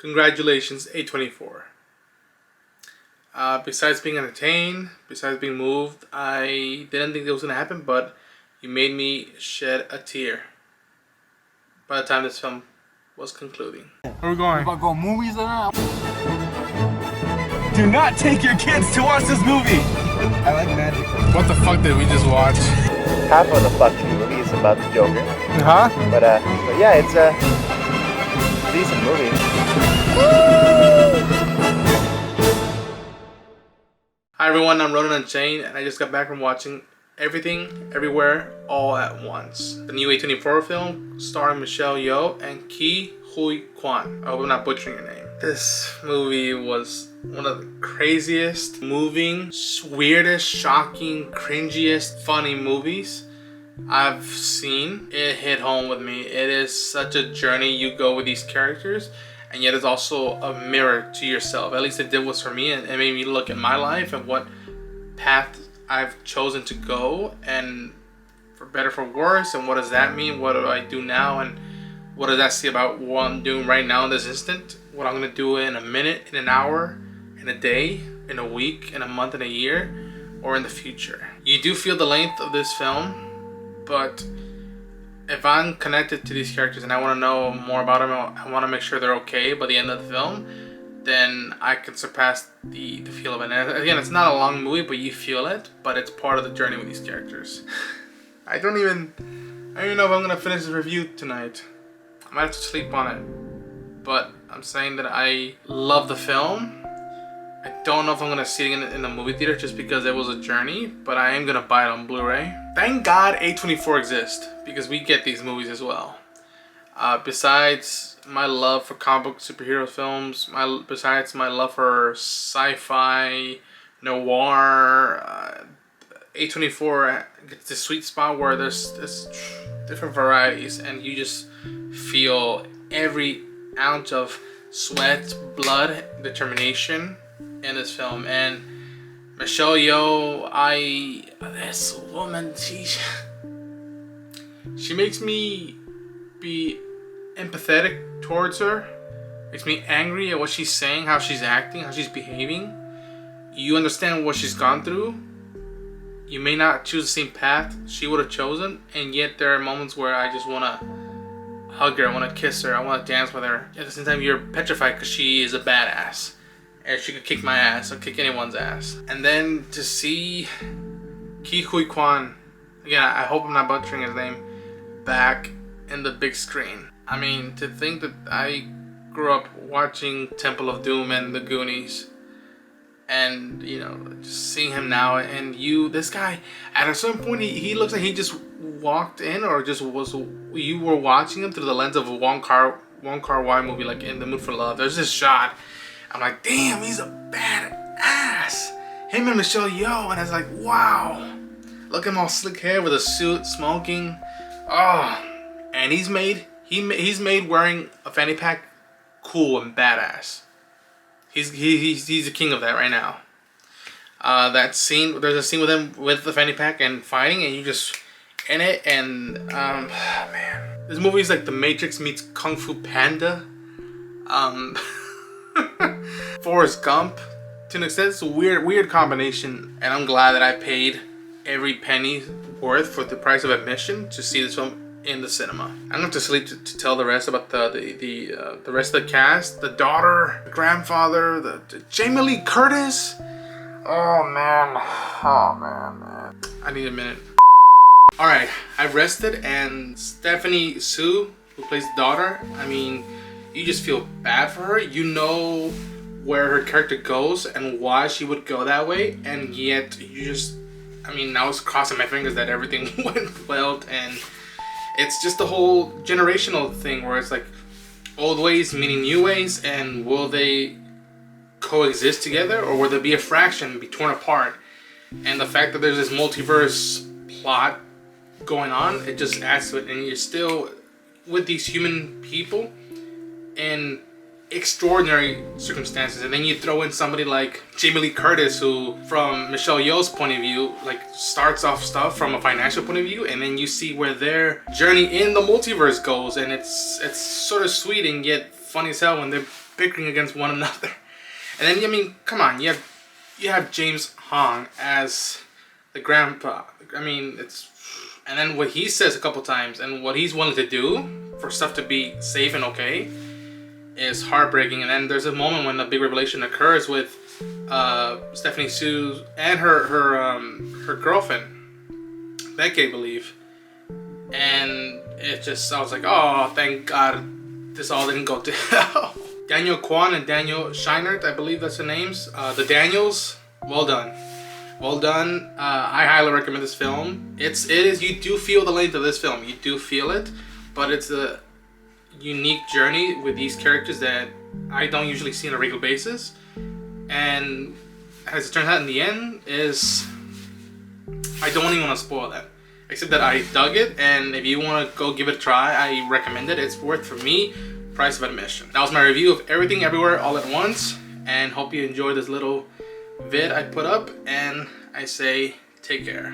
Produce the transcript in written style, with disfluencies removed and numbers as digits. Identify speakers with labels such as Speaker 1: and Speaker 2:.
Speaker 1: Congratulations, A24. Besides being entertained, besides being moved, I didn't think that was going to happen, but you made me shed a tear by the time this film was concluding. Where are we going?
Speaker 2: We're about to go movies or not? Do not take your kids to watch this movie! I like magic.
Speaker 1: What the fuck did we just watch?
Speaker 3: Half of the fuck movie is about the Joker.
Speaker 1: Huh?
Speaker 3: But yeah, it's a decent movie.
Speaker 1: Hi everyone, I'm Ronan Unchained, and I just got back from watching Everything, Everywhere, All at Once. The new A24 film starring Michelle Yeoh and Ke Huy Quan. I hope I'm not butchering your name. This movie was one of the craziest, moving, weirdest, shocking, cringiest, funny movies I've seen. It hit home with me. It is such a journey you go with these characters, and yet it's also a mirror to yourself. At least it did was for me, and it made me look at my life and what path I've chosen to go, and for better, for worse, and what does that mean? What do I do now, and what does that say about what I'm doing right now in this instant? What I'm gonna do in a minute, in an hour, in a day, in a week, in a month, in a year, or in the future. You do feel the length of this film, but if I'm connected to these characters and I want to know more about them, I want to make sure they're okay by the end of the film, then I can surpass the feel of it. And again, it's not a long movie, but you feel it, but it's part of the journey with these characters. I don't even know if I'm gonna finish the review tonight. I might have to sleep on it, but I'm saying that I love the film. I don't know if I'm gonna see it in the movie theater just because it was a journey, but I am gonna buy it on Blu-ray. Thank God A24 exists, because we get these movies as well. Besides my love for comic book superhero films, besides my love for sci-fi, noir, A24 gets this sweet spot where there's different varieties, and you just feel every ounce of sweat, blood, determination in this film. And Michelle Yeoh, this woman, she makes me be empathetic towards her. Makes me angry at what she's saying, how she's acting, how she's behaving. You understand what she's gone through. You may not choose the same path she would have chosen, and yet there are moments where I just want to hug her, I want to kiss her, I want to dance with her. At the same time, you're petrified because she is a badass, and she could kick my ass or kick anyone's ass. And then to see Ke Huy Quan, again, I hope I'm not butchering his name, back in the big screen. I mean, to think that I grew up watching Temple of Doom and The Goonies, and you know, just seeing him now, and this guy, at a certain point, he looks like he just walked in, or just you were watching him through the lens of a Wong Kar-wai movie, like In the Mood for Love. There's this shot, I'm like, damn, he's a badass. Him and Michelle Yeoh, and I was like, wow, look at him all slick hair with a suit, smoking. Oh, and he's made wearing a fanny pack cool and badass. He's the king of that right now. That scene, there's a scene with him with the fanny pack and fighting, and you just in it, and man, this movie is like The Matrix meets Kung Fu Panda. Forrest Gump, to an extent. It's a weird combination, and I'm glad that I paid every penny worth for the price of admission to see this film in the cinema. I'm gonna have to sleep to tell the rest about the rest of the cast, the daughter, the grandfather, the Jamie Lee Curtis. Oh man, I need a minute. All right, I've rested, and Stephanie Sue, who plays the daughter, I mean, you just feel bad for her. You know where her character goes and why she would go that way, and yet you just, I mean, I was crossing my fingers that everything went well, and it's just the whole generational thing where it's like old ways meeting new ways, and will they coexist together, or will there be a fraction, be torn apart? And the fact that there's this multiverse plot going on, it just adds to it, and you're still with these human people in extraordinary circumstances. And then you throw in somebody like Jamie Lee Curtis, who from Michelle Yeoh's point of view, like, starts off stuff from a financial point of view, and then you see where their journey in the multiverse goes, and it's sort of sweet and yet funny as hell when they're bickering against one another. And then, I mean, come on, you have James Hong as the grandpa. I mean, and then what he says a couple times and what he's willing to do for stuff to be safe and okay is heartbreaking. And then there's a moment when a big revelation occurs with Stephanie Sue and her girlfriend, Becky, I believe. And it just, I was like, oh, thank God this all didn't go to hell. Daniel Kwan and Daniel Scheinert, I believe that's the names. The Daniels, well done. Well done. I highly recommend this film. It is, you do feel the length of this film. You do feel it, but it's a unique journey with these characters that I don't usually see on a regular basis. And as it turns out in the end is, I don't even want to spoil that. Except that I dug it, and if you want to go give it a try, I recommend it. It's worth, for me, price of admission. That was my review of Everything Everywhere All at Once, and hope you enjoyed this little vid I put up, and I say take care.